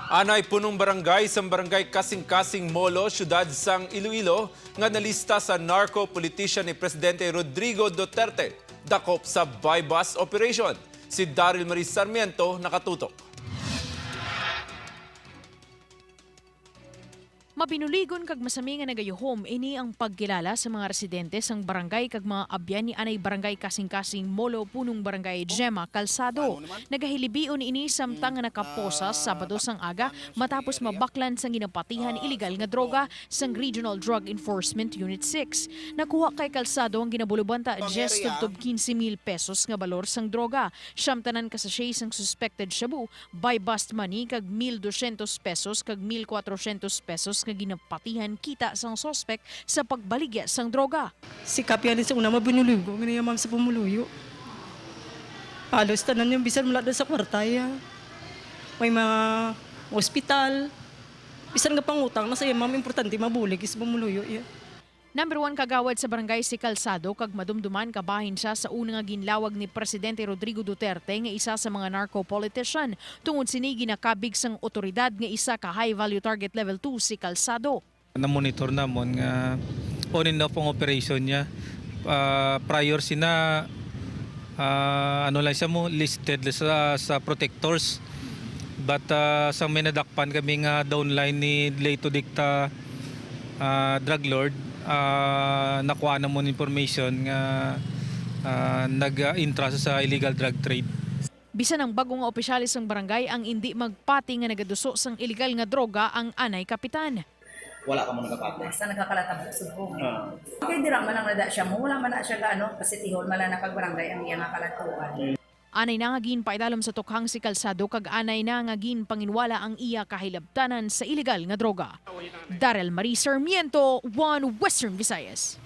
Anay punong barangay sa barangay Kasing-Kasing Molo, syudad sang Iloilo, nga nalista sa narco-politician ni Presidente Rodrigo Duterte, dakop sa buy-bust operation. Si Daryl Maris Sarmiento nakatutok. Mabinuligon kag masami nga nagayuhom ini ang pagkilala sa mga residente sang barangay kag mga abyan ni anay barangay Kasing-Kasing Molo punong barangay Gemma Calzado. Nagahilibion ini samtang nga nakaposa Sabado sang aga matapos mabaklan sang ginapatihan ilegal nga droga sang Regional Drug Enforcement Unit 6. Nakuha kay Calzado ang ginabulubanta just tubtob 15,000 pesos nga balor sang droga. Siyam tanan ka sachet sang suspected shabu, buy bust money kag 1,200 pesos kag 1,400 pesos nga ginapatihan kita sang sospek sa pagbaligya sang droga. Si Kapianin sa una mabinulugo, ganyan ma'am sa pumuluyo. Halos tanan yung bisan mula doon sa kwartaya. May mga ospital. Bisan nga pangutang, nasa ma'am, importante mabulig is pumuluyo. Yeah. Number 1 kagawad sa barangay si Calzado kag madumduman kabahin siya sa una nga ginlawag ni Presidente Rodrigo Duterte nga isa sa mga narco-politician. Tungod sini ginakabig sang otoridad nga isa ka high value target level 2 si Calzado. Na-monitor namon nga on and off ang operation niya. Prior sina ano lang siya mo listed sa protectors. But sa may nadakpan kami nga downline ni Leito Dicta drug lord, nakuha na mo information nga nag-intrust sa illegal drug trade. Bisan ang bagong nga opisyalis ng barangay ang hindi magpati nga nagaduso sang illegal nga droga ang anay kapitan. Wala ka mo nagkapati. Basta nagkakalatang subong. Okay, di man lang nada siya mo. Wala man na siya gaano, kasi tihol man lang nakagbarangay ang iyang kalatuan. Anay na nga gin paidalom sa tukhang si Calzado kag anay na nga gin panginwala ang iya kahilabtanan sa illegal nga droga. Daryl Maris Sarmiento, One Western Visayas.